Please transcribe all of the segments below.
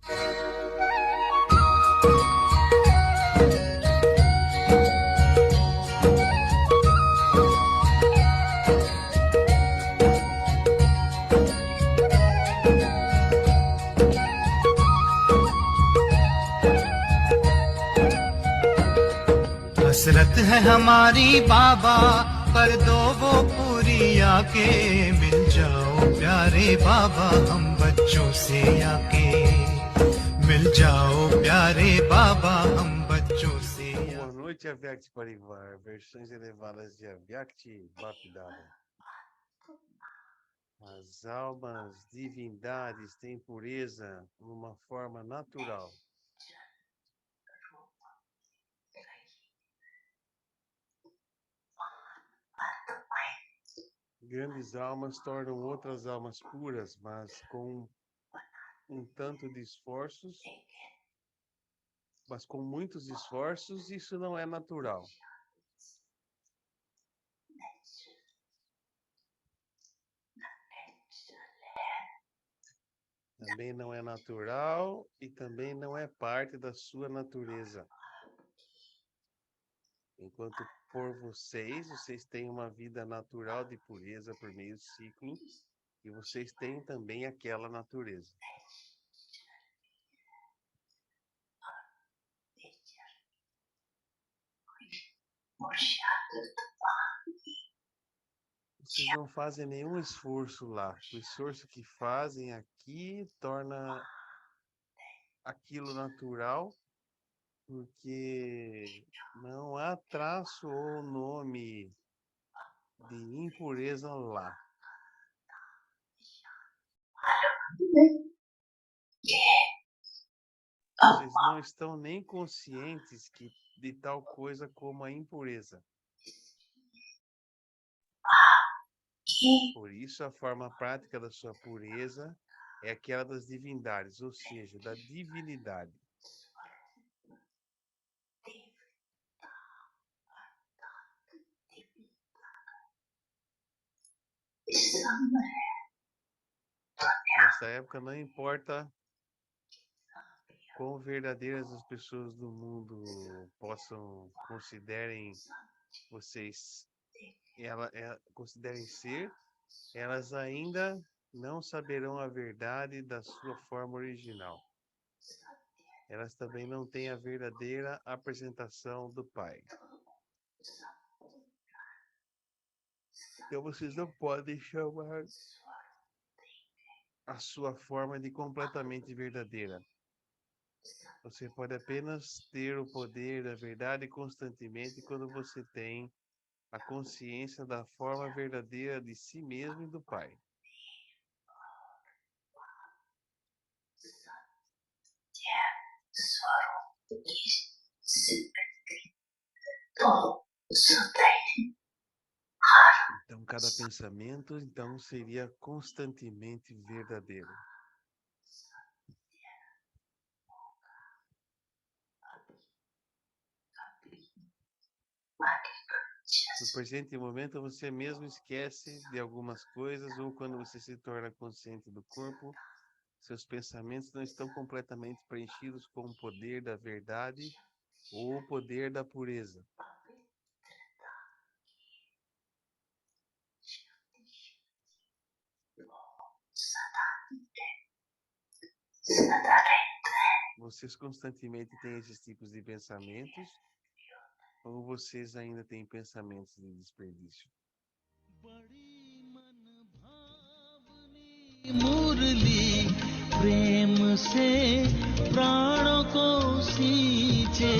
हसरत है हमारी बाबा कर दो वो पूरी आके मिल जाओ प्यारे बाबा हम बच्चों से आके मिल जाओ प्यारे बाबा हम बच्चों से Boa noite, Avyakti Parivar. Versões elevadas de Avyakti Bapidara. As almas, divindades têm pureza numa forma natural. Grandes almas tornam outras almas puras, mas com um tanto de esforços, mas com muitos esforços, isso não é natural. Também não é natural e também não é parte da sua natureza. Enquanto por vocês têm uma vida natural de pureza por meio do ciclo, e vocês têm também aquela natureza. Vocês não fazem nenhum esforço lá. O esforço que fazem aqui torna aquilo natural, porque não há traço ou nome de impureza lá. Vocês não estão nem conscientes de tal coisa como a impureza. Por isso, a forma prática da sua pureza é aquela das divindades, ou seja, da divinidade. Nessa época, não importa quão verdadeiras as pessoas do mundo considerem vocês, considerem ser, elas ainda não saberão a verdade da sua forma original. Elas também não têm a verdadeira apresentação do Pai. Então vocês não podem chamar a sua forma de completamente verdadeira. Você pode apenas ter o poder da verdade constantemente quando você tem a consciência da forma verdadeira de si mesmo e do Pai. Então, cada pensamento seria constantemente verdadeiro. No presente momento, você mesmo esquece de algumas coisas, ou quando você se torna consciente do corpo, seus pensamentos não estão completamente preenchidos com o poder da verdade ou o poder da pureza. Vocês constantemente têm esses tipos de pensamentos, ou vocês ainda têm pensamentos de desperdício? मुरली प्रेम से प्राणों को सींचे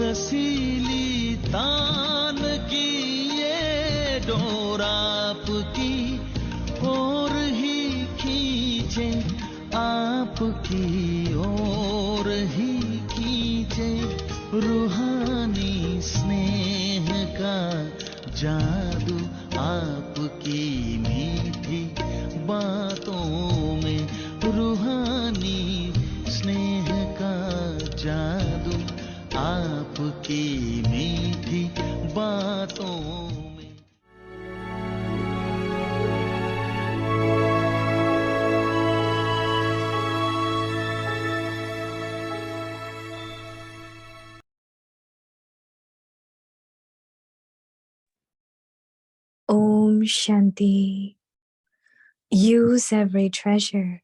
रसीली तान की ये डोर आपकी ओर ही खींचे आपकी ओर ही खींचे रूहानी स्नेह का जादू आपकी मीठी बातों में रूहानी स्नेह का जादू आपकी मीठी बातों में। Om Shanti. Use every treasure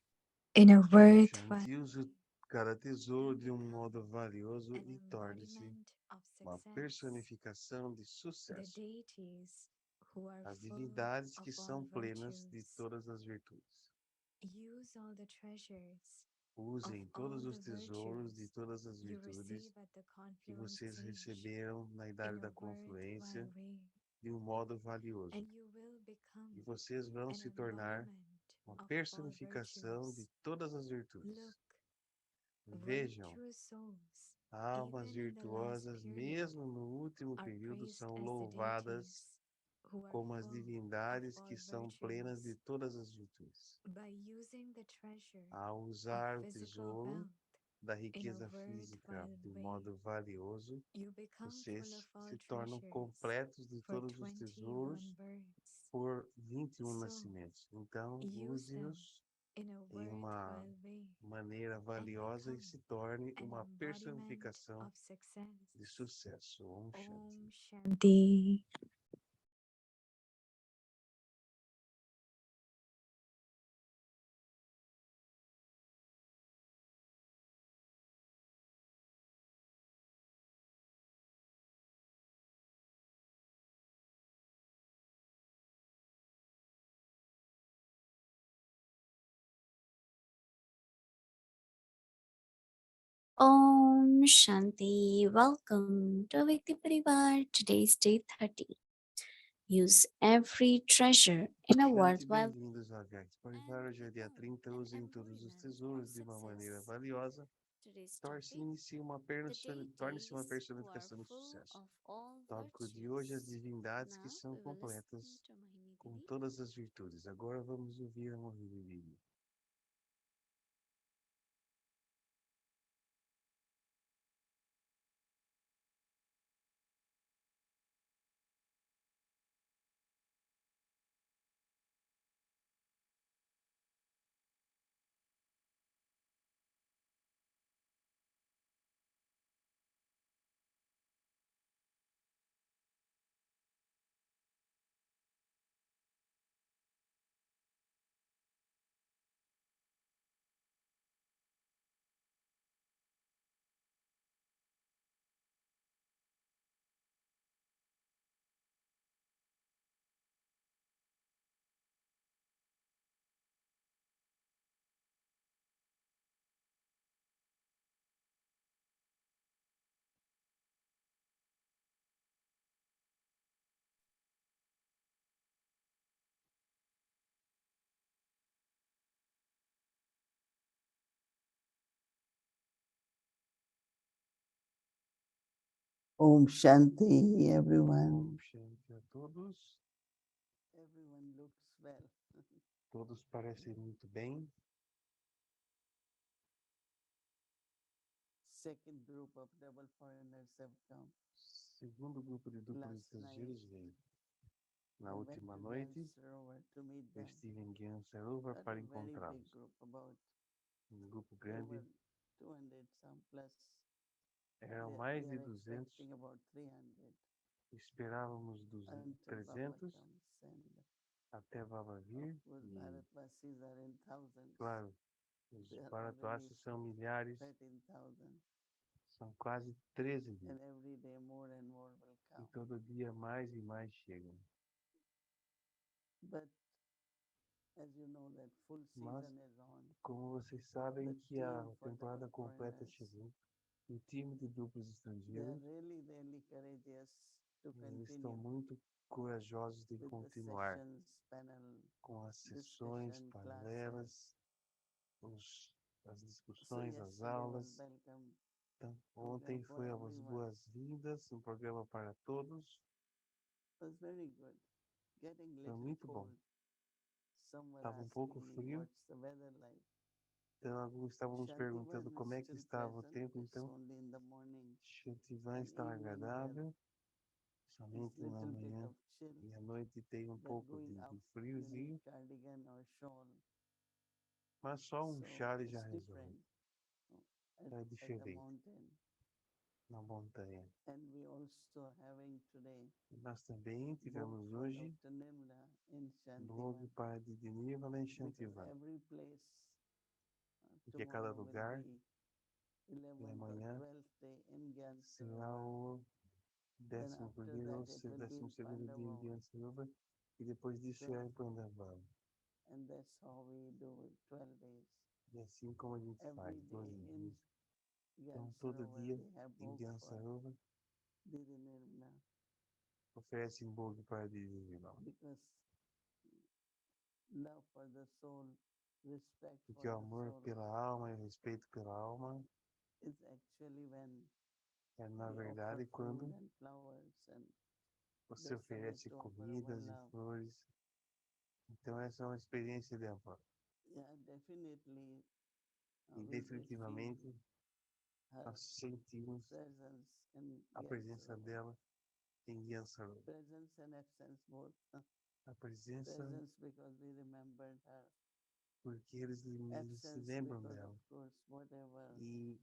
in a worthwhile Shanti, use cada tesouro de um modo valioso e torne-se embodiment of uma success. personificação de The sucesso. deities who are As full divindades que of all são plenas de virtues. todas as virtudes. Use all the treasures Usem of all todos os the tesouros de virtues todas as you virtudes receive at the que confluence vocês stage receberam na in idade a da worthwhile confluência way, de um modo valioso. and you will E become vocês vão an se tornar embodiment uma of all personificação de virtues. todas as virtudes. Look, Vejam, virtuous souls, almas even in the last virtuosas, period, mesmo no último are período, praised são as the louvadas deities who are como as full of divindades all que são plenas de virtues. todas as virtudes. By using the treasure Ao of usar o physical tesouro wealth da in a riqueza física worthwhile de um way, modo valioso, you become full of vocês all se tornam treasures completos de for todos os 21 tesouros births. por 21 So, nascimentos. Então, use them use-os in a em uma worthwhile way maneira and valiosa e become se torne an uma embodiment personificação of success. de sucesso. Om Om Shanti. Shanti. Om Shanti. Welcome to Vikti Parivar. Today's day 30. Use every treasure in a Shanti, worthwhile. bem-vindos ao Vyakti Parivar. Hoje é dia 30. Usem todos os tesouros de uma maneira valiosa. Today's topic. Torne-se uma, torne-se uma Deities who are personificação de full sucesso. of all Tópico de hoje: as virtues. divindades que Now são we will listen completas to Mahini com Devi. todas as virtudes. Agora vamos ouvir a Mohini Devi. Om Shanti, everyone. Om Shanti a todos. Everyone looks well. Todos parecem muito bem. Second group of double foreigners have come. Segundo grupo de duplos Last estrangeiros night, veio. Na I went última to noite, Gansarovar to meet eu them. estive em Gansarovar Not para a very big encontrá-los. group, about Grupo grande, over 200 some plus. eram They mais de are 200. expecting about 300 Esperávamos dos until Baba 300 comes. And até Baba vir. of course, E, Bharatvasis are in thousands. claro, os They are Bharatuasis already são milhares, 13,000. são quase 13 mil. And every day more and more will E come. todo dia mais e mais chegam. But as you know, that full Mas, season is on. como vocês sabem The que a team for temporada double completa foreigners, chegou, o time de duplos they estrangeiros, are really courageous to eles estão continue muito corajosos de with the continuar sessions, panel com as sessões, discussion, paralelas, classes. as So discussões, as yesterday was aulas. welcome Então, program ontem for foi as everyone. boas-vindas, um programa para todos. It was very good. Getting Foi little muito bom. cold. Some were Estava um pouco asking me frio, what's the weather like. então alguns estavam nos Shantivan perguntando is como é que still estava o pleasant. tempo. It's Então, only in the morning Shantivan and está evening that agradável, is somente na little bit manhã of chill. e à noite tem um But pouco going de up, you need friozinho, cardigan or shawl. mas só um So chale já it's resolve. different É at the diferente mountain. na montanha. And we also having today Nós também book tivemos for hoje Dr. Nimla in Bog Shantivan. Party de Nivala em Because Shantivan. every place Porque cada tomorrow will lugar, be 11th or amanhã, 12th day in Gyan será Sarovar. o 11º after dia that ou it will be 12º dia em Pandava. Diansaruba, e depois disso So- é em Pandaval. And that's how we do it, 12 days. E assim como a gente Every faz, day 12 in dias. Então, Gyan todo Sarovar dia we have em Bhog for Diansaruba, Didi Nirmala. oferecem Bog Party de Nivala. Because love for the soul, respect for Porque o the amor soul pela alma e o respeito pela alma is actually when é, na we verdade, offer quando food and flowers and você that's the way oferece to offer our comidas e love. flores. Então, essa é uma experiência de amor. Yeah, definitely. E We will feel definitivamente her nós sentimos presence in a Gyan presença Sarovar. dela em Diansaruba. Presence and absence both. A presença Presence because we remembered her. porque eles se Absence lembram because dela. of course whatever E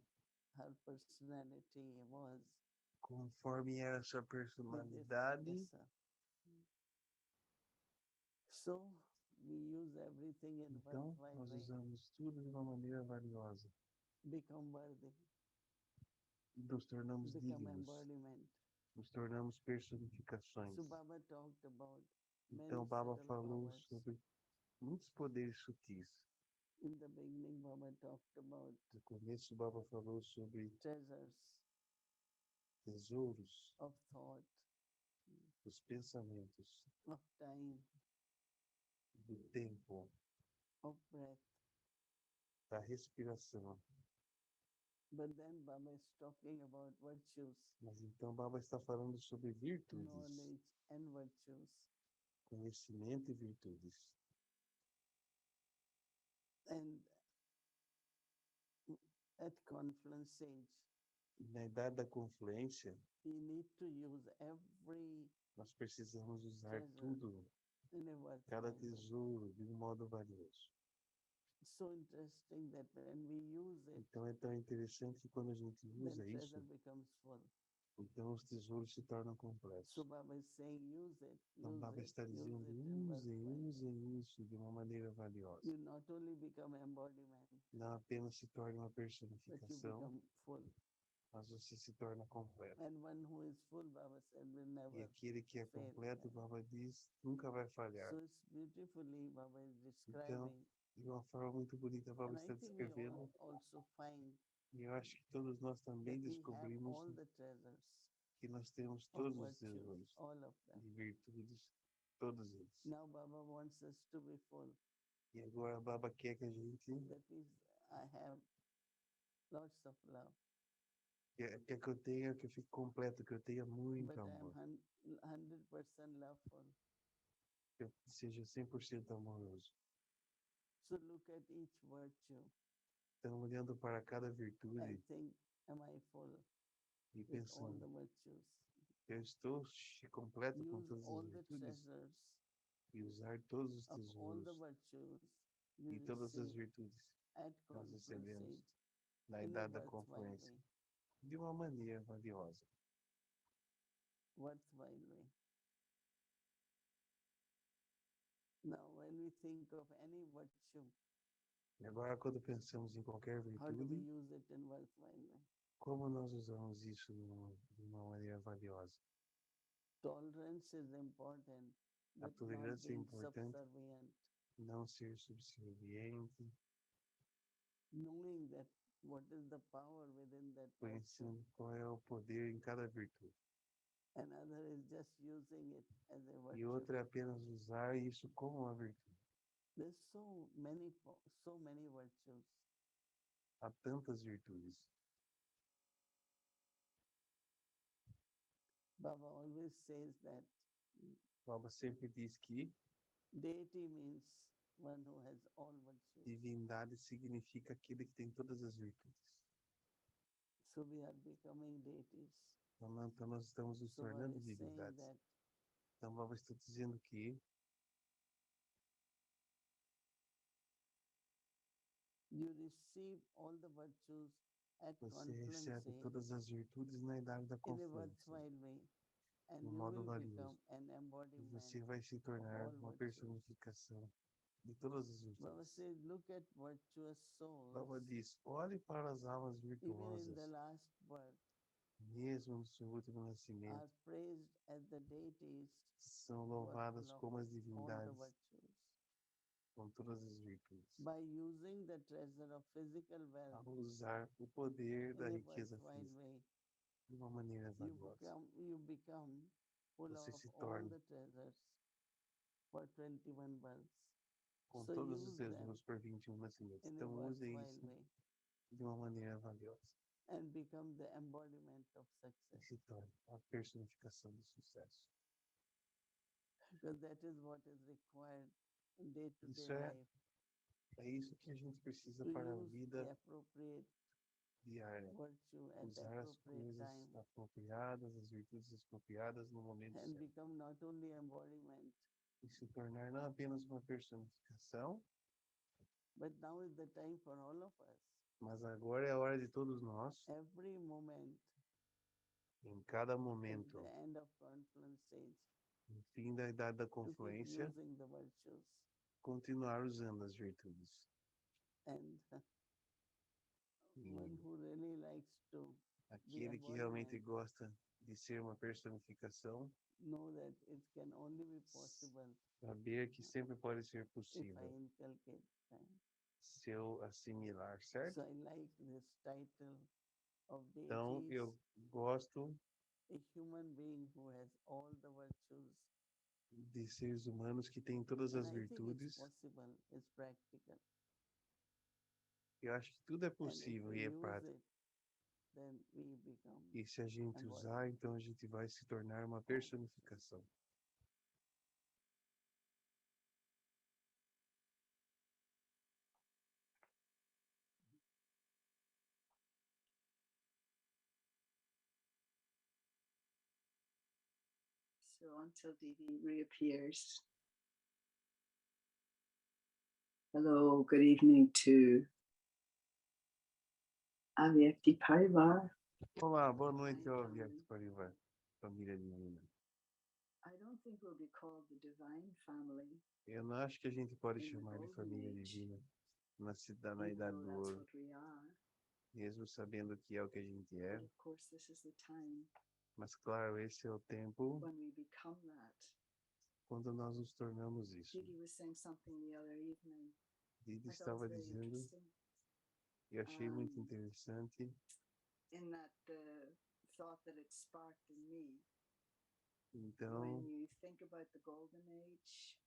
her personality was. conforme era a sua with this personalidade, Dasa. So we use everything in então worthwhile nós way. usamos tudo de uma maneira valiosa. Become worthy. Nos tornamos Become dignos, embodiment. nos tornamos personificações. So Baba talked about Então many Baba subtle falou powers. sobre muitos poderes sutis. In the beginning, Baba talked about No começo, Baba falou sobre treasures tesouros of thought, dos pensamentos, of time, do tempo, of breath. da respiração. But then Baba is talking about virtues, Mas então Baba está falando sobre virtudes, knowledge and virtues. conhecimento e virtudes. And at confluence stage, E na idade da confluência, we need to use every nós precisamos usar treasure tudo, in a cada worthwhile way. tesouro, de um modo valioso. So interesting that when we use it, Então é tão interessante que quando a gente then usa isso, treasure becomes full. então os tesouros se tornam completos. So Baba is saying, use it, Então Baba use está it dizendo, in usem, worthwhile way. usem isso de uma maneira valiosa. You not only become embodiment, Não apenas se torna uma but you personificação, become full. mas você se torna completo. And one who is full, Baba said, will E never aquele que é fail. completo, Baba diz, nunca vai falhar. So it's beautifully Baba is Então, describing. de uma forma muito bonita, Baba And I está think we descrevendo. also find E eu acho que todos nós também that we have descobrimos all the treasures que nós temos of todos os virtues, tesouros all of them. de virtudes, todos eles. Now Baba wants us to be full. E agora a Baba quer que a gente, That is, I have lots of love, quer que eu tenha, que eu fique completo, que eu tenha muito but I amor, am 100% loveful. que eu seja 100% amoroso. So look at each virtue Então, olhando para cada virtude and think, am I full e with all pensando, the virtues? eu estou completo com Use todas all as the virtudes treasures e usar todos os of all the tesouros virtues you e todas as receive virtudes at que nós confluence recebemos age na in a idade da worthwhile confluência way. de uma maneira valiosa. Worthwhile way. Now, when we think of any virtue, E agora, quando pensamos em qualquer how do we virtude, use it in worthwhile way? como nós usamos isso de uma maneira valiosa? Tolerance is important, A but not tolerância é being importante, subservient. não ser subserviente, Knowing that what is the power within that virtue. conhecendo qual é o poder em cada virtude. Another is just using it as a E virtue. outra é apenas usar isso como uma virtude. There's so many virtues. Há tantas virtudes. Baba always says that Baba sempre diz que deity means one who has all virtues. divindade significa aquele que tem todas as virtudes. So we are becoming deities. Então nós estamos nos So Baba tornando is saying divindades. that Então Baba está dizendo que you receive all the virtues at você confluence recebe age todas as virtudes na idade da in a confluência. worthwhile way. And No you modo will valioso. become an E embodiment você vai se tornar all uma virtues. personificação de todas as Baba virtudes. says, look at virtuous Baba souls. diz, olhe para as almas Even in virtuosas, the last birth, mesmo no seu último nascimento, are praised as the deities são who are louvadas full of como as all the divindades virtues. com todas as virtudes. By using the treasure of physical wealth Ao usar o poder da in a riqueza worthwhile física way, de uma maneira you valiosa, become full você of se all torna the treasures for 21 births. com So todos os use tesouros them por 21 nascimentos. in a Então use worthwhile isso way de uma maneira valiosa and become the embodiment of e success. se torne a personificação do sucesso. Because that is what is required in day-to-day Isso é, life. é isso que a gente precisa To para a use vida the appropriate diária. virtue at the Usar as appropriate coisas time apropriadas, as virtudes apropriadas no momento and certo. become not only embodiment, E se tornar não apenas uma personificação, but now is the time for all of us. mas agora é a hora de todos nós, Every moment em cada at momento, the end of confluence stage, no fim da idade da to keep confluência, using the virtues. continuar usando as virtudes. And E one who really likes to aquele que realmente embodiment, gosta de ser uma personificação, know that it can only be possible saber que sempre pode ser if I possível inculcate time. se eu assimilar, certo? So I like this title of Então, deities, eu gosto a human being who has all the virtues. de seres humanos que têm todas And as I think it's virtudes. possible, it's practical. Eu acho que tudo é And if possível we e é use prático. it, then we become E se a gente usar, embodiment. então a gente vai se tornar uma personificação. So until Didi reappears. Hello, good evening to Avyakti Parivar. Olá, boa noite, Avyakti Parivar, família divina. I don't think we'll be called the divine family, Eu não acho que a gente pode In the chamar de golden família age, divina na even idade though do that's ouro, what we are. mesmo sabendo que é o que a gente é. But of course, this is the time Mas claro, esse é o tempo when we become that. quando nós nos tornamos isso. Didi was saying something the other evening. Didi I thought estava was very dizendo, interesting. eu achei muito Um, interessante, In that the thought that it sparked in me. então, When you think about the golden age,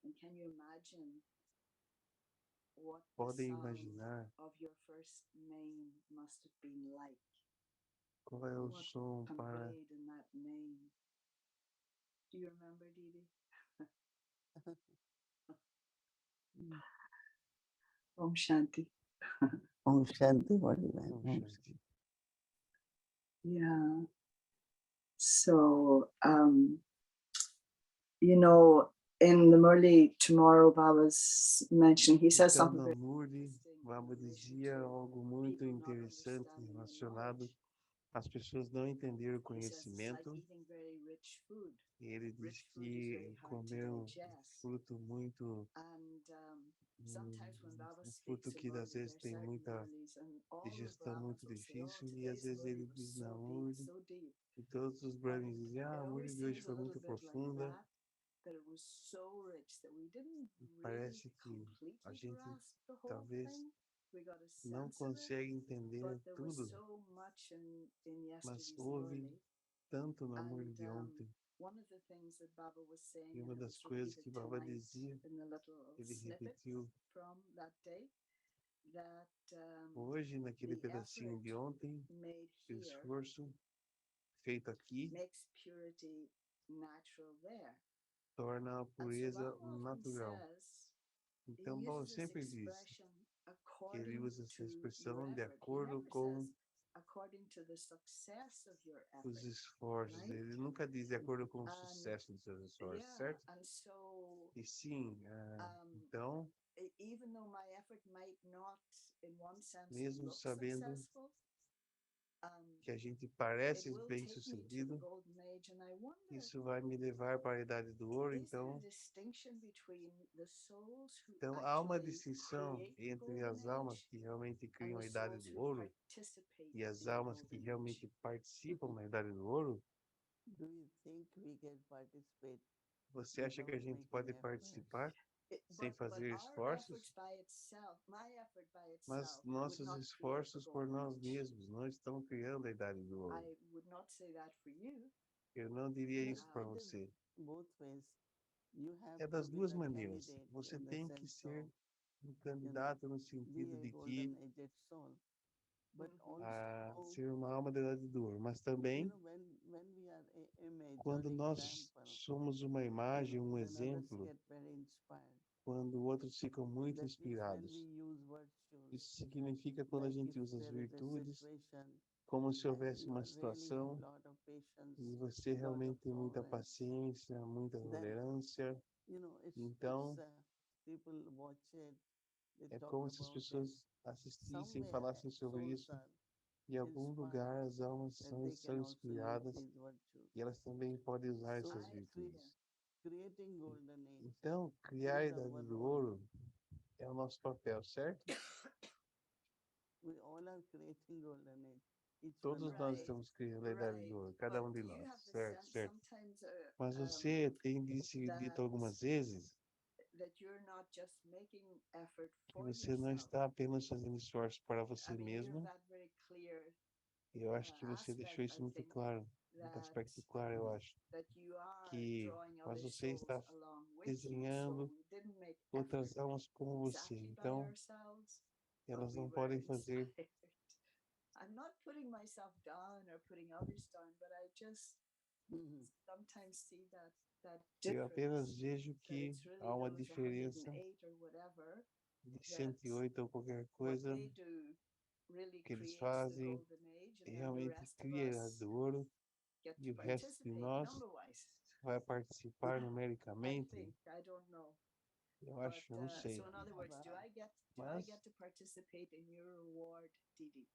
and can you imagine what the podem sound imaginar of your first name must have been like? qual é o What som para conveyed in that name? Do you remember, Didi? Om Shanti. Om Shanti, Bhagavan. Om Om Shanti. Yeah. So, you know, in the Murli tomorrow, Baba's mentioned, he says Então, something na very Murli, interesting in Baba relation dizia to algo muito people not interessante understanding the relacionado knowledge. às pessoas não entenderem o He says it's like conhecimento. eating very rich food. E ele diz Rich food is que very hard to comer um digest. fruto muito, And sometimes when Baba um speaks fruto of que às Murli, vezes there's tem certain muita Murlis, and all the digestão Brahmins muito will say, oh, difícil, e às today's vezes ele Murli was diz so na deep, Murli, so deep. e todos os And Brahmins dizem, it a Murli always de hoje seems a foi little muito bit like profunda. that it was so rich that we didn't really Parece que completely a gente grasp the whole talvez thing. We got a não sense of it, consegue entender but there was tudo, so much in mas yesterday's houve Murli. tanto no And Murli de ontem. one of the things that Baba was saying, E and uma it das was coisas repeated que Baba tonight dizia, in the little ele snippet repetiu from that day, that hoje, naquele the pedacinho effort de ontem, made o here esforço feito aqui makes purity natural there. torna a And so pureza Baba often natural. says, he Então, Baba uses this sempre diz expression que ele according usa essa to your expressão de effort. He acordo never com says according to the success of your os effort. esforços. right? Ele nunca diz de acordo com o And sucesso dos seus esforços, yeah, certo? and so E sim, então, even though my effort might not, in one sense, mesmo look sabendo successful, que a gente it parece will bem take me to the sucedido, golden age, and I wonder, isso vai me levar para a idade do ouro. is there a Então, distinction between the souls who há uma actually distinção create the entre as golden almas age que realmente and criam the a idade souls do who ouro participate e as in the almas que golden age? realmente participam na idade do ouro. Do you think we can participate Você acha que a without gente pode making efforts? participar sem But fazer our esforços? efforts by itself, my effort by Mas itself, would nossos not create the esforços por golden nós age. mesmos não estão criando a idade do ouro. I would not say that for you. Eu não diria No, isso para it is você. both ways. You have É to das be duas the maneiras. candidate Você in the tem que sense ser of, um candidato no be sentido a de golden que aged soul. But also, ser uma alma da idade do ouro. Mas you também, know, when we are a image or quando nós example, somos uma imagem, um when others exemplo, get very inspired, quando outros ficam muito that means when we inspirados. use virtues, Isso significa quando a like gente if usa as there is a virtudes situation como se and houvesse you uma really have situação lot of patience, e você lot of realmente tem muita tolerance, paciência, muita then tolerância. Então, people watch it, they é talk como se as about it. pessoas assistissem, Somewhere falassem sobre souls isso. are Em algum lugar inspired as almas that são, they são can also use inspiradas these virtues. e elas também podem usar So essas I virtudes. creating golden age Então, criar a is idade our do role. ouro é o nosso papel, certo? We all are creating golden age. Each Todos one of nós us. estamos criando a idade do ouro, cada um de But you nós, have the certo, sense certo. sometimes Mas você tem dito that algumas vezes that you're not just making effort que for você não yourself. está apenas fazendo esforço para I você mean, you have mesmo. that very clear Eu acho que você deixou aspect, isso I muito think, claro, muito aspecto claro, eu acho. that you are Que drawing mas other você souls está along with you. So desenhando we didn't make outras effort almas como você. exactly by Então, ourselves, but elas we não were podem fazer. inspired. I'm not putting myself down or putting others down, but I just sometimes see that Eu apenas difference. vejo That que it's really há uma those diferença 108 or whatever, de 108 ou qualquer what coisa they do really que eles creates the fazem golden age, e and then the realmente rest of cria a idade us do ouro get e to o resto de participate nós number-wise. vai participar I numericamente. think, I don't know. Eu But acho, eu não sei. so in other words, do I get Mas to participate in your reward, Didi?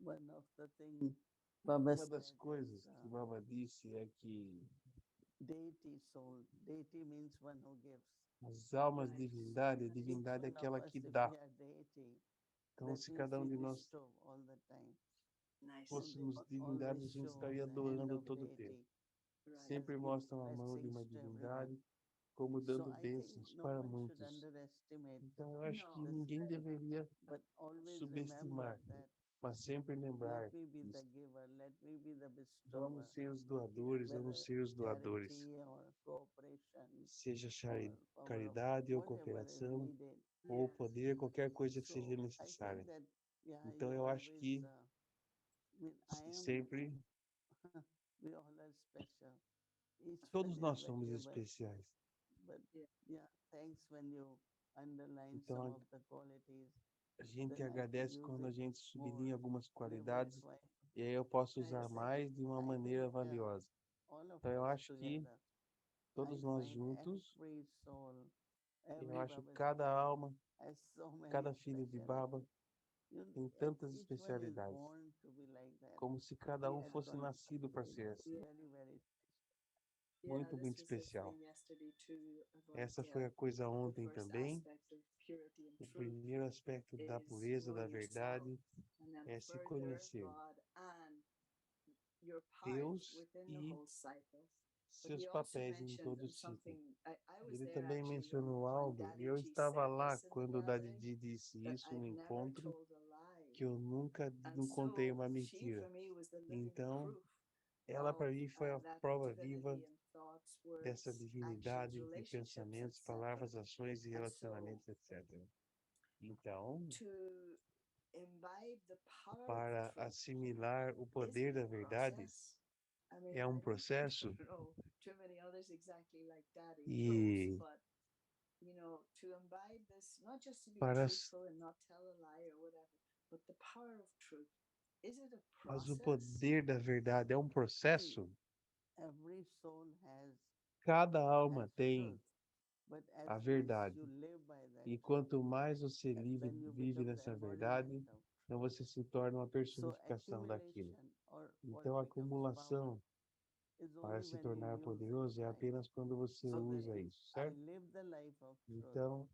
One of the things Baba uma das said coisas is, que Baba disse é que deity soul. Deity means one who gives. as almas Right. divindade, a Each divindade é one of aquela us, que if dá. we are deity, Então, that se means cada um we de nós bestow all the time. Nice. fôssemos divindades, a Always gente show estaria the hand doando of todo o tempo. deity. Right. Sempre As mostram a giving mão de uma blessings to everyone. divindade como So dando I think bênçãos no para one should muitos. underestimate, Então, eu acho que No. ninguém deveria but always subestimar, remember that mas sempre lembrar let me be the isso. giver, let me be the bestower, Vamos ser os doadores, whether vamos ser os doadores. charity or cooperation Seja or power of caridade ou whatever is cooperação, needed. ou Yes. poder, qualquer coisa que So seja I necessária. think that, yeah, Então, you eu acho always, que I mean, I am, sempre we all are special. Each todos one nós is somos valuable, especiais. but Yeah. yeah, thanks when you underline Então, some of the qualities. a gente Then I can agradece use quando a it gente sublinha more algumas qualidades privileged way. e aí eu posso usar Nice. mais de uma I maneira think, valiosa. all of Então, eu us acho que together, todos I nós find juntos, every soul, eu every acho Baba cada student alma, has so many cada filho de specialities. Baba tem tantas Each one is especialidades, born to be like that. como se cada We um had fosse gone nascido para ser assim. very, very Yeah, Muito, this muito was the especial. thing yesterday too, about Essa foi a coisa the ontem first também. aspect of purity and O truth primeiro aspecto da is pureza, da knowing yourself, verdade, and then é se further conhecer God and your part Deus within the e whole cycle. But seus he also papéis em mentioned todo o ciclo. something. I was Ele there também actually mencionou when algo, Daddy e eu G estava said lá this in the quando o Daddy gathering, Di disse that isso no I've never encontro, told a lie. que eu nunca And não contei so uma she mentira. for me was the living Então, proof ela para of mim foi a that prova viva divinity and thoughts, dessa words, actions, divinidade de relationships, pensamentos, etc. palavras, ações e And relacionamentos, etc. Então, to imbibe the power para of truth, assimilar o is poder it da a verdade, process? I mean, é I don't processo know too many others exactly like Daddy e knows, but you know, to imbibe this, not just to be para truthful and not tell a lie or whatever, but the power of truth. Is it a mas o process? poder da verdade é processo. every soul has Cada alma tem truth, but as a much verdade. you live by that E truth, quanto mais você then you vive become the nessa embodiment verdade, of truth. Então você se torna uma So personificação daquilo. accumulation or what Então a becomes power acumulação is para only se when you tornar use it, poderoso é right? apenas quando você So usa then isso, I certo? live the life of truth. Então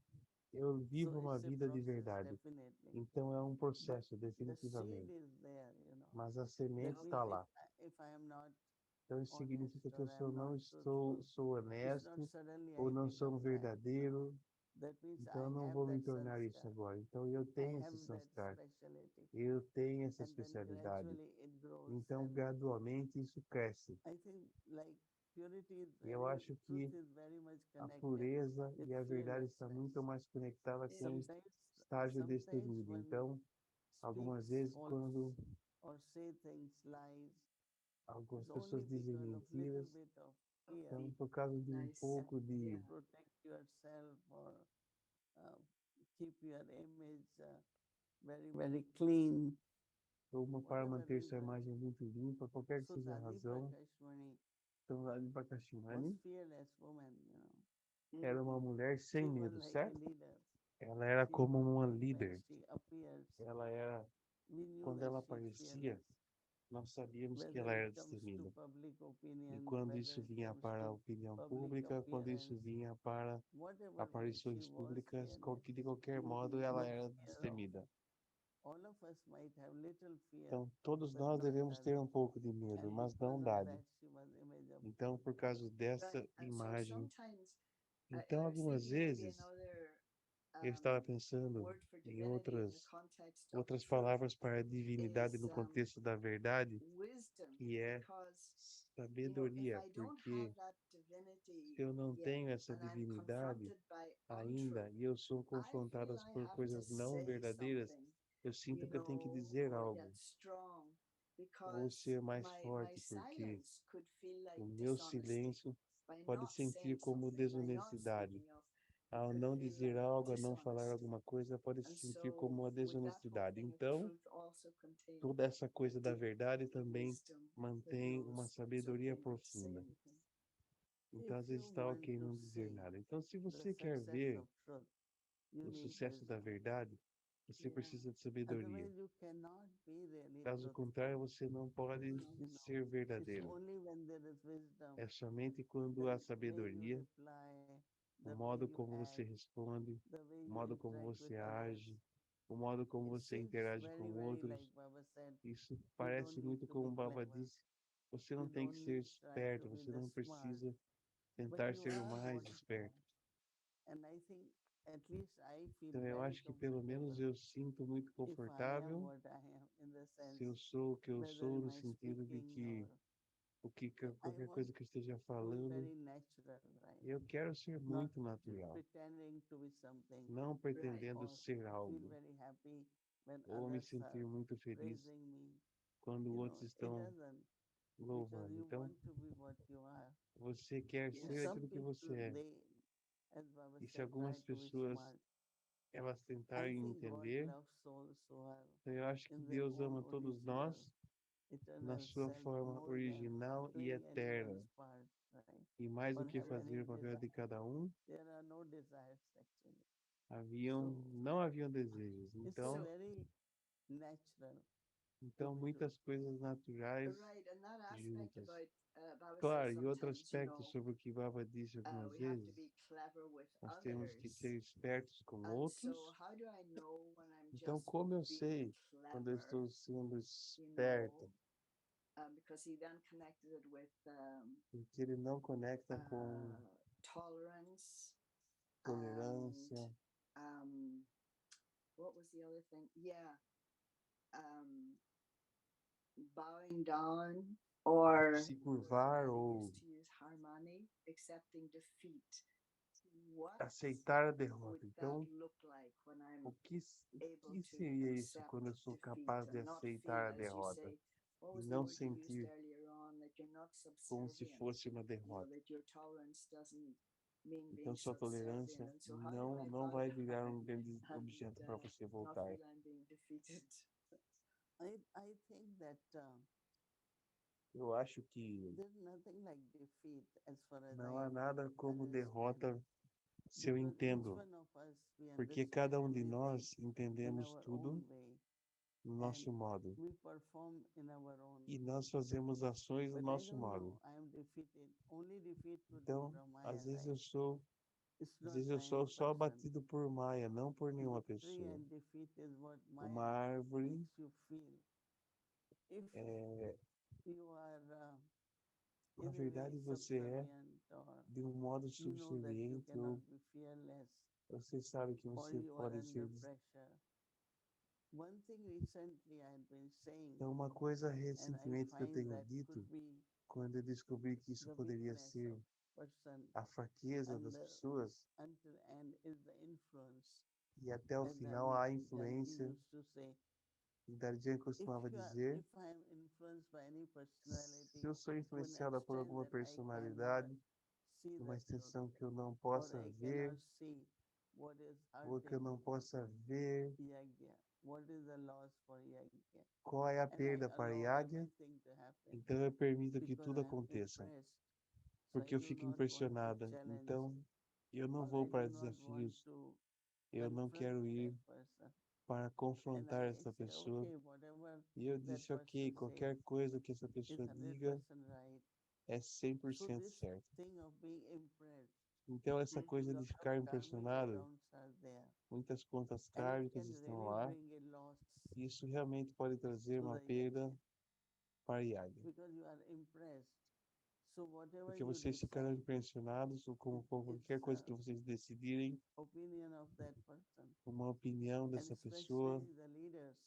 eu So vivo uma it's a vida de process, verdade. definitely. Então é um But processo, the seed definitivamente. is there, you know. Mas a That semente means está lá. if I am not Então isso honest significa que or eu I am não not sou truthful, it's not honesto suddenly ou I não become sou that, you know. verdadeiro. That means Então I eu não have vou me that tornar isso sanskar. agora. Então eu I tenho esse have that sanskar. speciality. Eu tenho essa And then especialidade. gradually it grows. Então And gradualmente isso cresce. I think like purity is E eu very, acho truth que is very much a connected. pureza It's e a verdade está fearlessness. muito mais conectada com o Sometimes, estágio sometimes destemido. when Então, algumas speaks vezes, false quando or say things lies, algumas it's only pessoas dizem because of little mentiras, bit of fear então, por causa de um Nice. pouco to de protect yourself or uh, keep your image very, very clean. uma para Whatever manter sua reason. imagem muito limpa, qualquer que So seja a Dadi razão. Prakashmani Então, a was Bakashimani fearless woman, you know. era uma mulher sem She was medo, like a certo? leader. Ela era She, como uma when líder. she appears, Ela era, we knew quando that ela she's aparecia, fearless. nós sabíamos que ela Whether era it comes to destemida. public E opinion, quando whether isso it vinha comes para a to opinião public pública, quando isso appearance, vinha para whatever way aparições she was públicas, fearless. de qualquer modo ela No era fear of. destemida. All of us might have little fear Então, todos with nós devemos ter Dadi, um pouco de medo, and mas because não of dado. that she was image of Então, por causa dessa Right. And so imagem, sometimes então I was algumas thinking maybe vezes another eu estava pensando word for em divinity in the context of outras truth palavras para a divinidade is no contexto da verdade, wisdom, que é because if sabedoria, I don't porque have that divinity se eu não yet tenho essa and I'm divindade confronted by ainda untruth, e eu sou I confrontado feel I por have to coisas não say verdadeiras, something, eu sinto you que eu tenho que know, dizer or algo get strong, ou because ser mais my forte, porque silence could feel like o meu dishonesty silêncio by pode not sentir saying como something, by not desonestidade. speaking up. It Ao could não feel dizer like algo, a não falar dishonesty. alguma coisa, pode se And sentir so, como uma with that whole desonestidade. thing of Então, truth also contains toda essa coisa da deep verdade também wisdom that mantém uma grows. It's sabedoria okay not to say profunda. anything. Então, às if you vezes está want ok to não dizer see nada. Então, se the você quer success ver of truth, you o need sucesso da wisdom. verdade, você Yeah. precisa de sabedoria. Otherwise, you cannot be really Caso contrário, truthful. você não pode You know, ser it's verdadeiro. only when there is wisdom, É somente quando the há way you sabedoria, reply, o the way modo you como você act, responde, the way o you modo como interact você with others. age, o modo como It você seems interage very, com very outros. like Baba said, Isso you parece don't need muito to como be o Baba clever. disse. Você não You tem don't que ser need to try esperto, to be você the não smart, precisa but tentar you ser o are mais what you esperto. are. And I think at least I feel Então eu very acho que pelo menos comfortable eu sinto muito if I am confortável what I am in the sense, se eu sou o que eu whether sou, in no my sentido de speaking or qualquer I coisa want que eu esteja to be falando, very natural, right? eu quero ser Not muito natural, pretending to be something não pretendendo or ser feel algo, very happy when ou me others sentir are muito feliz praising me. quando You outros know, it estão doesn't, because louvando. you Então, want to be what you are. você quer So ser some aquilo que people, você é. as Baba E se said, try algumas to be pessoas smart. elas I tentarem think God entender, loves souls who are então eu acho que in their Deus own ama todos original, nós na eternal sua self forma more than original e playing eterna. anyone's part, right? E mais do Or que have any fazer o papel de desire. cada um, There are no desires actually. So não haviam desejos. it's Então, very natural to então be muitas coisas naturais Right, and that aspect juntas. about Baba Claro, says e outro sometimes, you aspecto know, sobre o que Baba disse algumas we have to vezes, be clever with nós temos que others. ser espertos com And outros. so, how do I know when I'm Então, just como eu being sei quando eu clever? estou sendo You esperto? know, because he then connected it with Porque ele não conecta com tolerance tolerância. and what was the other thing? Yeah, bowing down or Se curvar they ou used to use harmony, accepting defeat. What aceitar a would derrota. that Então, look like when I'm o que able to seria isso accept quando eu sou defeat capaz de and not aceitar feel, a as you derrota say, what e was the não word you used sentir earlier on, that you're not como se subservient, fosse uma you know, derrota? that your tolerance doesn't mean Então, being sua tolerância subservient. And so how do I não bow vai virar um down grande and objeto para você not voltar. feel I'm being defeated? I think that Eu acho que there's nothing like defeat as far as não I há nada como understand. derrota se eu Because each entendo, one of us, we porque understand cada um de everything nós in entendemos our tudo own way. no nosso modo. We perform in our own E way. nós fazemos ações do But I nosso don't modo. know, I am defeated. Only defeat would be Então, from my às vezes side. Às It's not vezes eu by sou any só person. abatido por Maia, não por nenhuma Victory pessoa. and defeat is what Uma Maya árvore makes you feel. If é, you are na in a way verdade, você é subservient or de um modo you know that you subserviente cannot ou be fearless você sabe que or você you are pode under ser. pressure. One thing recently I had been saying, Então, uma coisa and I recentemente que eu find tenho that dito, could be quando eu descobri que isso the poderia weakness ser of person a fraqueza das and pessoas, until end is the influence. e até o As final a Darjeeling influência, used to say, e Darjan if costumava dizer, if I am influenced by any personality, se eu sou to an influenciada por extent alguma that I personalidade, cannot see uma the truth, extensão que eu não or possa I ver, cannot see what is ou que eu não hurting possa ver, Yagya, what is the loss for Yagya, qual é a and I perda para allow Yagya, everything to happen então eu permito que because tudo I am aconteça, impressed. So porque I eu do fico not want to impressionada. challenge, Então, eu não or vou I para do not want desafios, to eu não confront quero that ir person. para And confrontar I essa say, pessoa. okay, whatever E eu that disse, ok, person qualquer says coisa que essa is pessoa 100% diga right. é So 100% this certo. thing of being impressed, Então, essa coisa de lot of ficar karmic impressionado, grounds are there, muitas contas and it kármicas can estão really lá, bring a loss e isso realmente pode trazer to uma the perda Yagya para Yagya. because you are impressed. So whatever Porque you vocês ficarão decide, impressionados ou com qualquer coisa que vocês decidirem, opinion of that person, uma opinião and dessa pessoa, especially the leaders.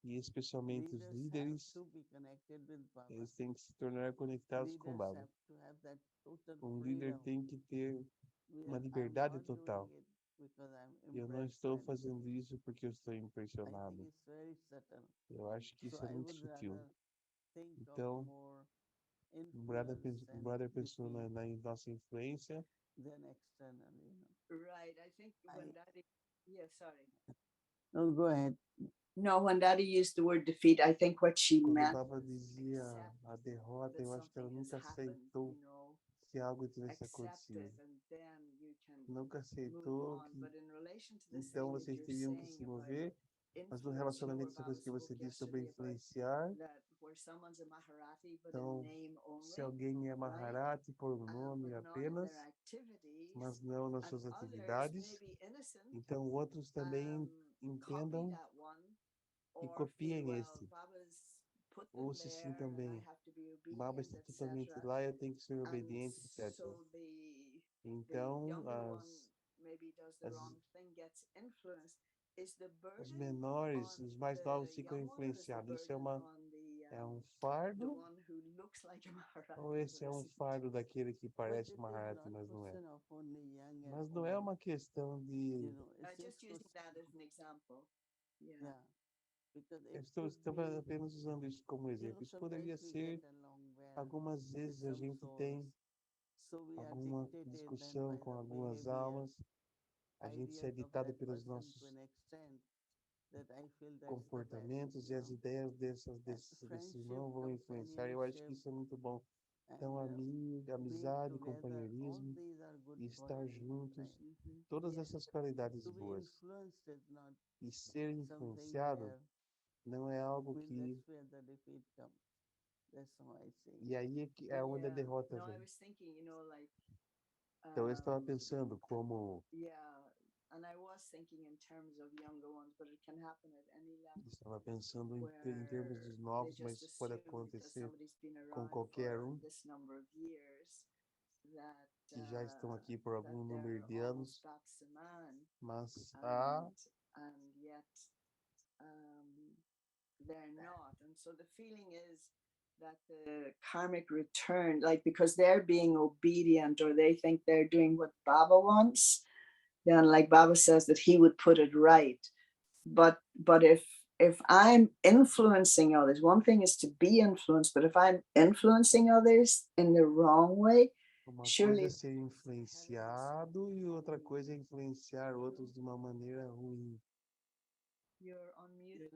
e especialmente os Leaders have líderes, to be connected with Baba. eles têm que se tornar conectados com Leaders Baba. have to have that total Um líder freedom. tem que ter uma I'm liberdade not total. doing it because I'm Eu não impressed estou and fazendo isso porque eu estou I think impressionado. it's very subtle. Eu acho que So isso é I muito would sutil. rather think of Então, more o brother, influence o brother pensou defeat na nossa influência. than externally. Right. I think when I- Daddy, yeah, sorry. No, go ahead. No, when Daddy used the word defeat, I think what she Quando o meant Baba was dizia accept a derrota, that eu acho que ela something has nunca happened, aceitou you know, que algo tivesse accept acontecido. it and then you can Nunca move aceitou on. que But in relation to this então thing that vocês you're teriam que saying se about mover, mas no influence, you know, relacionamento, where essa Baba coisa que você spoke disse sobre yesterday about influenciar, that where someone's a Maharati but então, in name se only, alguém é right? Maharati por nome But not in their apenas, activities, mas não nas and suas others atividades, maybe innocent, então outros também copy entendam that one e or feel, copiem well, esse. Baba's put them Ou se sim there and I também, have to be Baba obedient, está totalmente etc. lá, eu tenho que ser And obediente, etc. so the Então, younger one maybe does the as, wrong thing, gets influenced. Is the os burden menores, on os mais the novos ficam young one, or is the influenciados. Isso é burden uma on é um the fardo, one who looks like a Maharati ou esse é but um isn't? fardo daquele que But parece it uma is Maharati, not mas não é? question of only young and Mas não é old. uma questão de. You know, it's Just using question that as of- an example. Yeah. yeah, because Eu it estou could be, apenas usando isso como you know, exemplo. Isso poderia sometimes we ser, get along well algumas with vezes a some gente souls, tem so we are alguma dictated then discussão by com the algumas behavior, almas, a gente é ideas of ditado that pelos person nossos to an extent that I feel that's the best, comportamentos you e as know. ideias desses Friendship, irmãos vão influenciar. Eu acho que isso é muito bom. Então, and, being amizade, together, all companheirismo these are good e estar qualities, juntos, right? todas Yeah. essas qualidades To be boas. influenced is not E ser something influenciado where, não é algo well, que. that's where the defeat comes. That's how I say. E aí é onde a Yeah. derrota No, I vem. was thinking, you know, like Então, eu estava pensando como. yeah, and I was thinking in terms of younger ones, but it can happen at any level. Estava pensando em termos Where dos they novos, mas just isso pode assume because acontecer somebody's been com around qualquer for um this number of years that que já estão aqui por that algum número they're de anos, almost that's a man, mas há and yet they're not. And so the feeling is that the karmic return, like because they're being obedient or they think they're doing what Baba wants, then like Baba says that he would put it right. But if I'm influencing others, one thing is to be influenced, but if I'm influencing others in the wrong way, uma surely coisa é ser influenciado e outra coisa é influenciar outros de uma maneira ruim. you're on mute.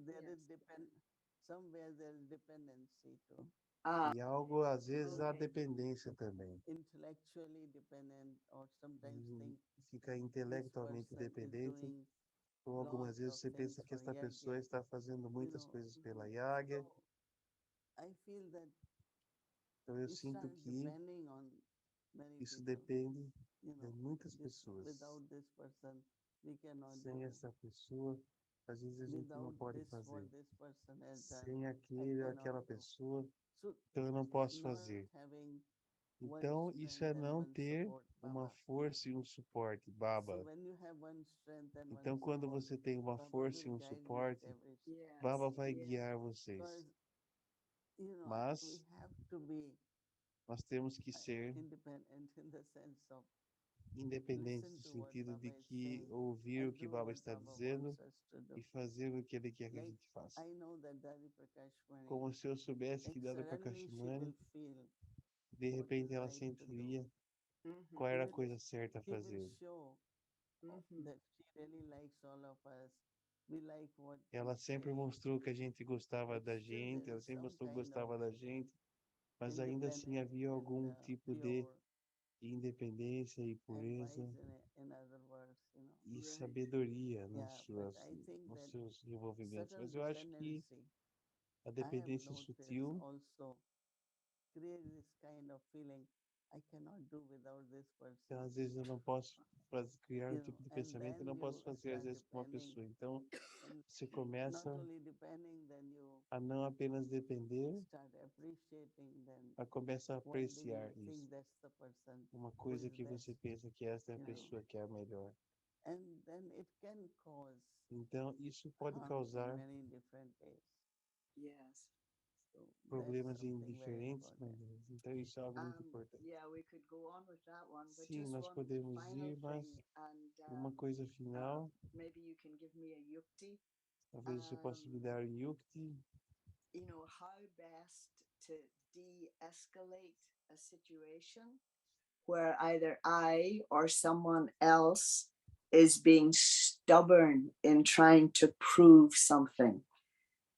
There Yes. is somewhere there is dependency too. E algo, às vezes, há Okay. dependência também. Intellectually dependent or sometimes E think fica this intelectualmente person is dependente doing Então, algumas vezes você pensa que essa pessoa está fazendo muitas coisas pela Yagya. I feel that Então, eu it sinto starts que depending on many isso people. depende You de know, muitas this, pessoas. without this person, we cannot Sem do. essa pessoa, às vezes a gente não Without pode this, what fazer. this person has done, Sem aquele ou cannot aquela do. pessoa, So, então eu não posso not fazer. having one Então, isso é strength and não one ter support, uma Baba. força e um suporte, So Baba. when you have one strength and one Então, quando support, você tem uma Baba força e will um guide you with suporte, every step. Yes. Baba vai Yeah. guiar vocês. Because, you know, we Mas have to be nós temos que ser independent in the sense of independentes listen no to what sentido Baba de is que saying ouvir and o que do Baba what está Baba dizendo wants us to do. e fazer o que ele quer que a Like, gente faça. I know that Dari Prakash Mani, Como se eu soubesse que like Dada suddenly she Prakashmani, will feel de what repente is ela right to do. sentiria Mhm. qual He era a will, coisa certa a he will fazer. show Mhm. that she really likes all of us. We like what Ela we sempre say, mostrou que a gente gostava but da still gente, there ela is sempre some mostrou que kind of gostava da gente, mas ainda assim havia algum tipo de pure independência e pureza advice in other words, you know. e Right. sabedoria Yeah, but I think nos that seus envolvimentos. subtle Mas eu acho que dependency, a I have dependência noticed sutil also create this kind of feeling I cannot do without this person. então, às vezes eu não posso criar um You tipo de know, and pensamento e then não posso you fazer às start vezes com uma depending, pessoa. Então, and você not começa only depending, then you a não apenas depender, start appreciating then a começa a why do apreciar you think isso. that's the person Uma who coisa is que best, você pensa que essa é a you know. pessoa que é a melhor. And then it can cause Então, isso pode harm in causar many different ways. Yes. So that's problemas em something very diferentes important. maneiras. Então, isso é algo muito importante. Yeah, we could go on with that one, but Sim, just nós one podemos final ir, mas thing, and uma coisa final, maybe you can give me a yukti. talvez você possa me dar um yukti, You know, how best to de-escalate a situation where either I or someone else is being stubborn in trying to prove something.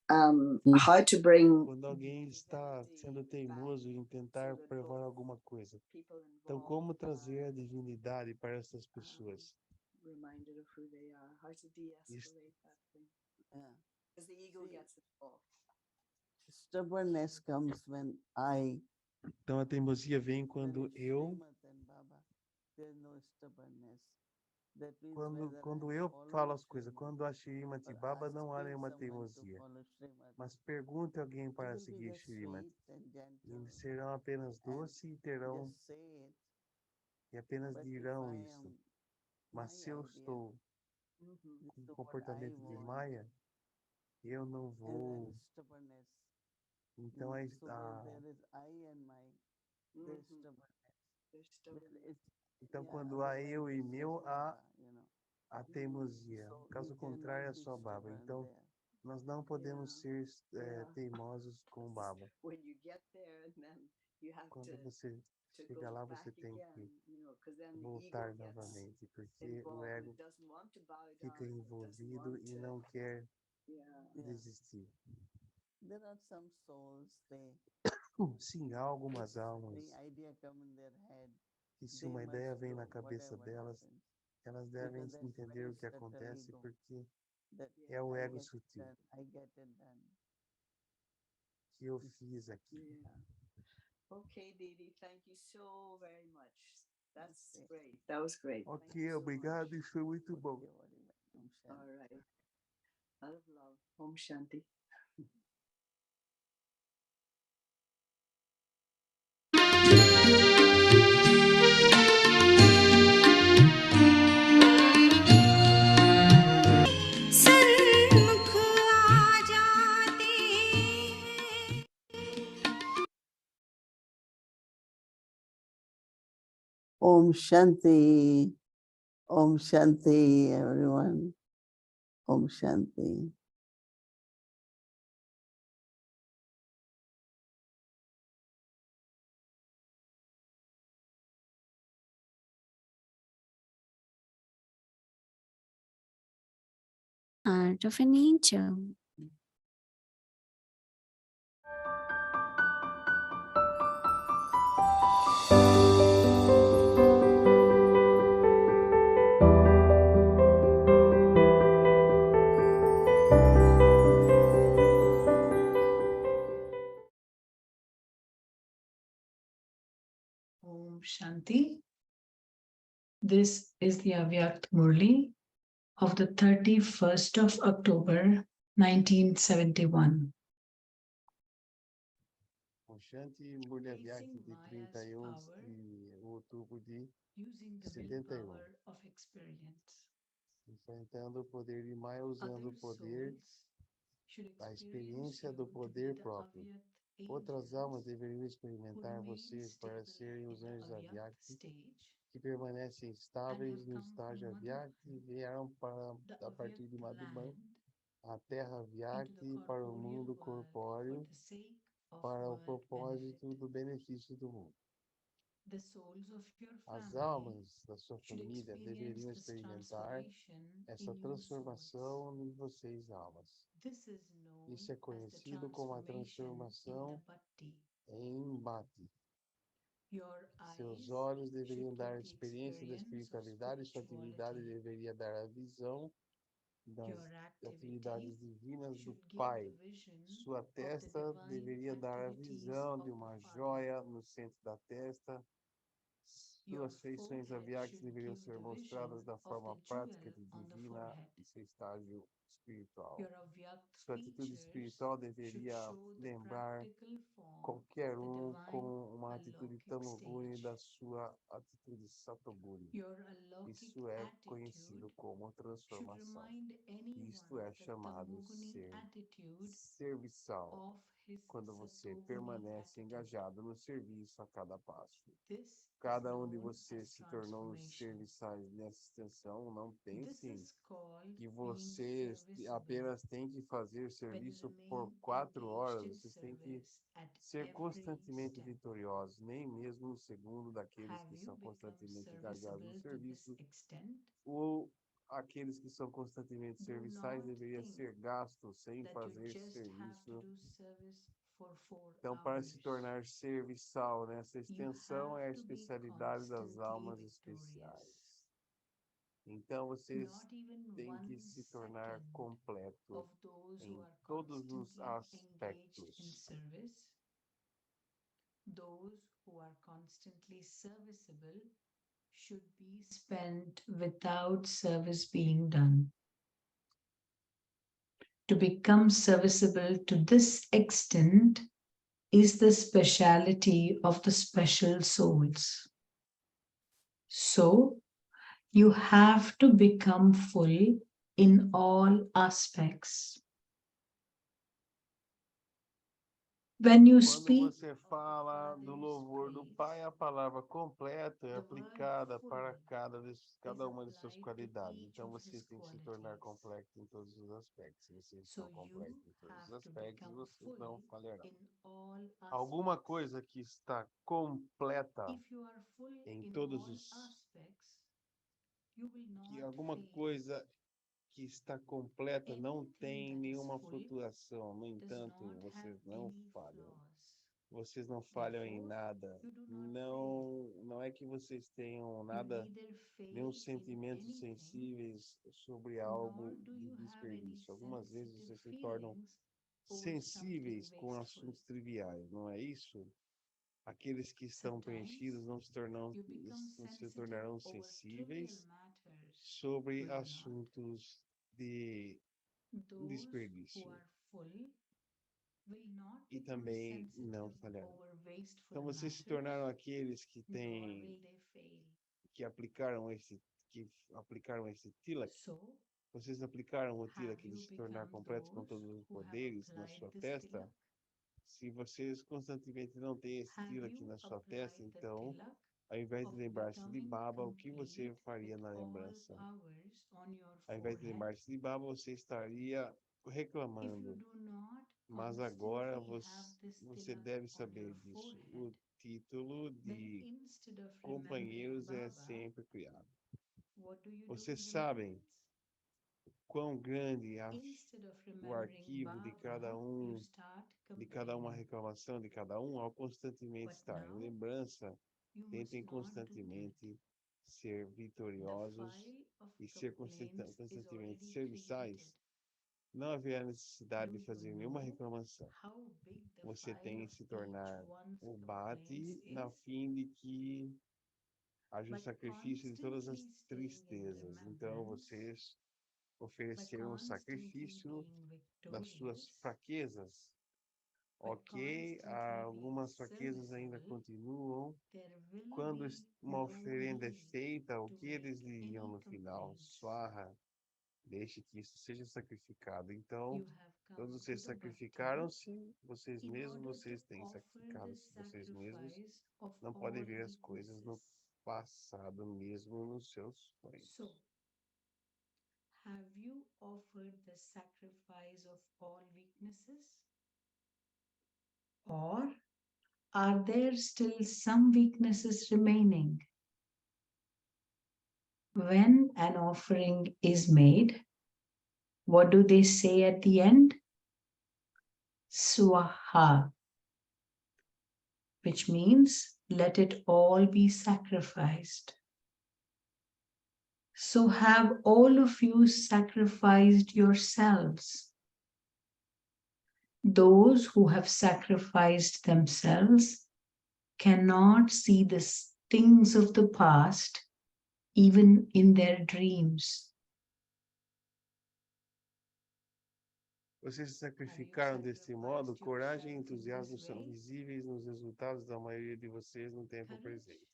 How to bring quando alguém está sendo teimoso em tentar provar alguma coisa. people Então, involved como trazer a divindade para essas pessoas? reminded of who they are, how to de-escalate that thing. Yeah. Because the ego See, gets involved. Stubbornness comes when I Então, a teimosia vem when quando it's eu, Srimad and Baba, there's no stubbornness. That means whether quando I eu follow falo as coisas, Srimad quando a Shrimati or Baba ask não há nenhuma someone to teimosia. follow Srimad, Mas pergunte alguém it para will be seguir just Shrimati. sweet and E gentle. eles serão apenas doces e terão, Just say it. e apenas But if dirão I isso. am Mas my se eu idea, estou Mhm. com this um is what I comportamento de want, Maia, eu não and vou. then stubbornness. Então, So where there is I and my, there's Mhm. stubbornness. There's There stubbornness. is, então yeah, quando há otherwise eu e it's just meu, há Baba, you know. a teimosia. So Caso we contrário, é cannot be só Baba. stubborn Então, there. nós não podemos ser Yeah. teimosos com o Baba. When you get there, and then you have Quando to você chega go lá, back você tem again, que you know, because then the ego voltar gets novamente, porque o involved. ego It doesn't want to bow down. fica It doesn't envolvido want e to. não quer Yeah. Yeah. desistir. There are some souls, they, Sim, há algumas if almas the idea come in their head, que se they uma ideia must vem do na cabeça whatever delas, happens. elas devem Because that's entender very o que subtle acontece ego. porque That é o I ego get it sutil done, I get it done. que eu fiz aqui. Yeah. Okay, Didi, thank you so very much. That's Okay. great. That was great. Thank Ok, you so obrigado, much. isso foi muito bom. Okay, what is that? Om Shanti. All right. Out of love. Om Shanti. सन्मुख आ जाते हैं Om Shanti. Om Shanti, everyone. Om Shanti. Heart of an angel. Om Shanti. This is the Avyakt Murli of the 31st of October, 1971. O Shanti Murli Avyakt Facing de Maya's 31 power de outubro de using the 71. willpower of experience. Enfrentando o poder de Maya usando Other o poder, souls should a experience experiência do you to be poder the próprio. Avyakt Outras almas angels deveriam who experimentar remain vocês para stable serem in os the anjos Avyakt Avyakt stage que permanecem and estáveis have no come estágio from Avyakt e Motherland, vieram the a partir de Avyakt Madhuban, land, a Terra into the Avyakt para o corporeal mundo world for corpóreo, the sake of para o world propósito benefit. do benefício do mundo. The souls of your As family almas da sua should família experience deveriam this experimentar transformation essa in you souls. transformação em vocês, almas. This is known Isso é as the conhecido como a transformation in transformação the bhakti. em embate. Your Seus eyes olhos should deveriam dar a get the experiência da experience of espiritualidade, sua atividade spirituality. deveria dar a visão das Your atividades activity divinas do should give Pai. the vision Sua of the testa divine deveria dar a activities visão de of the uma Father. joia no centro da testa. Your Suas feições forehead aviaques should deveriam give ser the mostradas vision da of forma the prática jewel de on the divina forehead. em seu estágio espiritual. Your Avyakt Sua atitude features espiritual should deveria show the lembrar practical form qualquer of the um divine com uma atitude alokik tamoguni stage. da sua atitude satoguni. Your alokik Isso é attitude conhecido como should transformação. remind anyone Isto é of the chamado tamoguni ser attitude serviçal, of his quando você satoguni permanece attitude. engajado no serviço a cada passo. This Cada is um de known vocês as se tornou transformation. serviçais nessa extensão. Não This pensem is called que being vocês serviceable. apenas têm que fazer When you serviço por remain 4 engaged horas. in Vocês têm que service at ser every constantemente step. vitoriosos, nem mesmo no segundo daqueles Have que you são become constantemente engajados no serviceable to this serviço, extent? ou aqueles que são constantemente Do serviçais not deveria think ser gasto sem that you fazer just have to serviço. do service for 4 Então, para se hours. tornar serviçal nessa You extensão, é a have to be especialidade das constantly almas victorious. especiais. Então, vocês Not even têm que 1 se tornar second completo of those who em are todos os constantly engaged in aspectos. service, those who are constantly serviceable, should be spent without service being done. To become serviceable to this extent is the speciality of the special souls. So, you have to become full in all aspects. When you Quando speak você fala do louvor do Pai, a palavra completa é aplicada para cada uma de suas qualidades. Então, vocês têm que se tornar completo em todos os aspectos. Se vocês So são completos em you todos os have to aspectos, become vocês não full falharão. in all Alguma aspects. coisa que está completa If you are full em in todos all os... aspects, you will que not alguma fail. coisa que está completa não Anything tem that is nenhuma full flutuação. No does entanto, not vocês have não any falham. flaws. Vocês não falham em Therefore, nada. you do not fail. Não é que vocês tenham You nada, neither fail nenhum in sentimento anything, sensíveis sobre nor algo do de you have any desperdício. Algumas vezes sensitive vocês se tornam feelings over sensíveis something com wasteful. assuntos triviais, não é isso? Aqueles que estão Sometimes preenchidos you become não se sensitive tornarão over trivial sensíveis matters, sobre will you not? assuntos de Those who desperdício. are full will not E become também não sensitive falharão. over wasteful Então vocês se matters, tornaram aqueles que nor têm, will they fail. que aplicaram esse tilak. So, Vocês aplicaram o tilak have de you se tornar become completos com those todos os who have poderes na applied sua this testa? tilak? Se vocês constantemente não têm esse Have tilak you na sua applied testa, the então, tilak ao invés de of lembrar-se de becoming Baba, o que você complete faria with na all lembrança? powers on your Ao invés de forehead? lembrar-se de Baba, você estaria If you reclamando. do not Mas agora constantly have this você tilak deve on saber your disso. forehead, O título then de instead of remembering companheiros é Baba, sempre criado. what do you do Vocês in sabem remembrance? quão grande Instead of o remembering arquivo de cada Baba, um, you start de cada uma complaining. reclamação de cada um, ao constantemente But estar em now, lembrança, you must tentem not do that. constantemente ser The vitoriosos file of e ser complaints is constantemente already serviçais. created. Não haverá necessidade Do de you fazer nenhuma know reclamação. how big the Você file tem of que se each tornar one's o complaints Bhati na is? fim de que haja o sacrifício de todas as tristezas. Então, vocês ofereceram o sacrifício das suas fraquezas. Ok, algumas fraquezas ainda continuam. Quando uma oferenda é feita, o que eles diriam no final? Swaha, deixe que isso seja sacrificado. Então, todos vocês sacrificaram-se, vocês mesmos, vocês têm sacrificado vocês mesmos. Não podem ver as coisas no passado, mesmo nos seus sonhos. So, have you offered the sacrifice of all weaknesses? Or are there still some weaknesses remaining? When an offering is made, what do they say at the end? Swaha, which means let it all be sacrificed. So have all of you sacrificed yourselves. Those who have sacrificed themselves cannot see the things of the past even in their dreams. Vocês se sacrificaram deste modo, coragem e entusiasmo são visíveis nos resultados da maioria de vocês no tempo presente.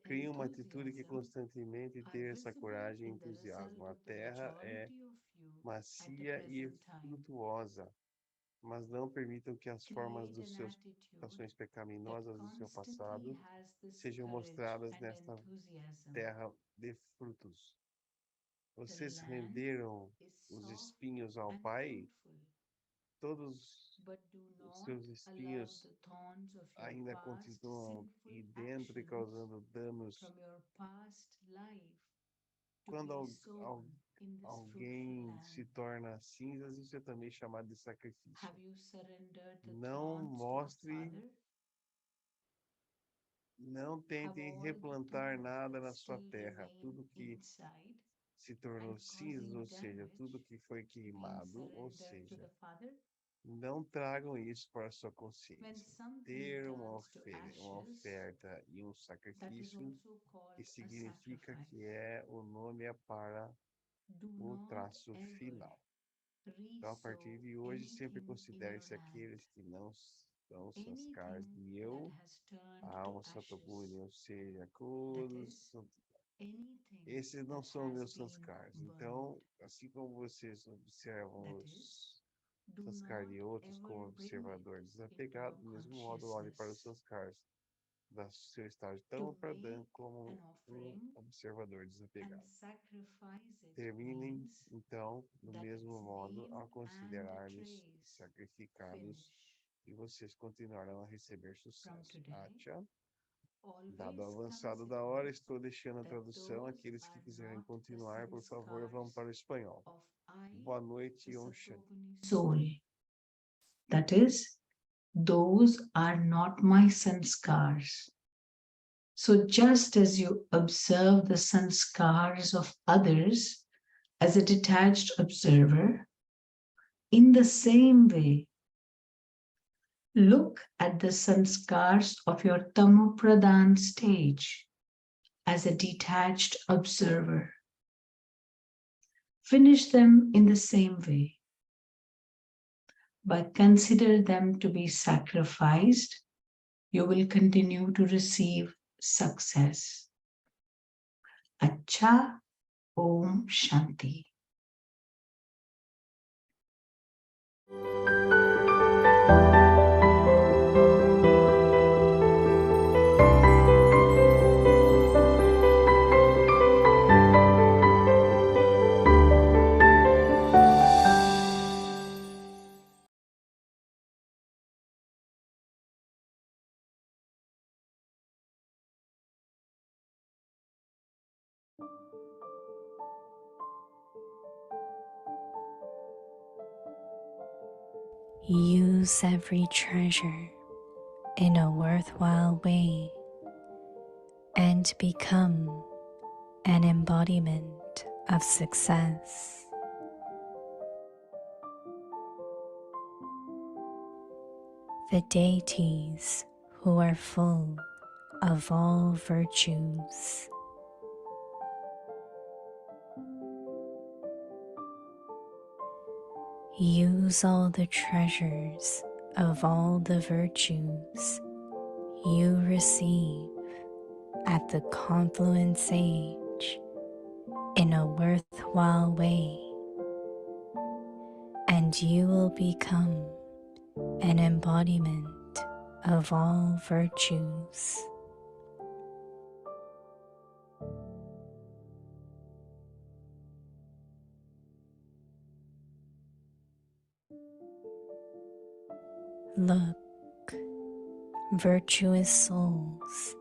Criem uma atitude que constantemente tenha essa coragem e entusiasmo. A terra é macia e frutuosa, mas não permitam que as formas dos seus ações pecaminosas do seu passado sejam mostradas nesta terra de frutos. Vocês renderam os espinhos ao Pai? Todos os seus espinhos ainda continuam aí dentro e causando danos. Quando alguém se torna cinzas, isso é também chamado de sacrifício. Não mostre, não tentem replantar nada na sua terra. Tudo que se tornou cinza, ou seja, tudo que foi queimado, ou seja, não tragam isso para a sua consciência. Ter uma oferta e um sacrifício, que significa que o nome é para o traço final. Então, a partir de hoje, sempre considere-se aqueles que não são sanskars de eu, a alma Satoguni, ou seja, todos esses não são meus sanskars. Então, assim como vocês observam os sanskars de outros como observador desapegado, do mesmo modo, olhe para os sanskars do seu estágio tão pradhan como um observador desapegado. Terminem, então, do mesmo modo, ao considerar-lhes sacrificados, e vocês continuarão a receber sucesso. Acha. Dado o avançado da hora, estou deixando a tradução. Aqueles que quiserem continuar, por favor, vão para o espanhol. Boa noite, Om Shanti. Soul. That is, those are not my sanskars. So just as you observe the sanskars of others as a detached observer, in the same way, look at the sanskars of your Tamopradhan stage as a detached observer. Finish them in the same way, but consider them to be sacrificed. You will continue to receive success. Acha, Om Shanti. Use every treasure in a worthwhile way and become an embodiment of success. The deities who are full of all virtues. Use all the treasures of all the virtues you receive at the confluence age in a worthwhile way, and you will become an embodiment of all virtues. Look, virtuous souls,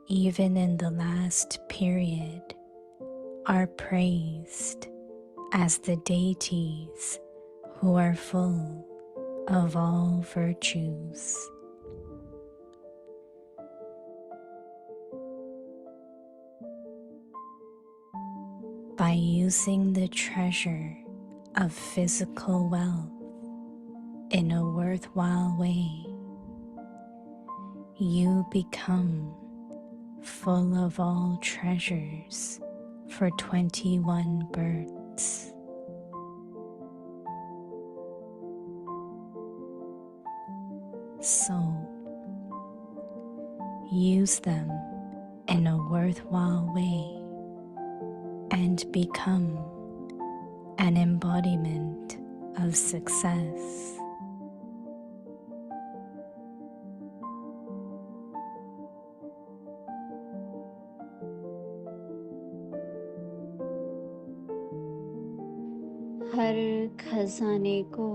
even in the last period, are praised as the deities who are full of all virtues. By using the treasure of physical wealth in a worthwhile way, you become full of all treasures for 21 births. So, use them in a worthwhile way and become an embodiment of success. हर खजाने को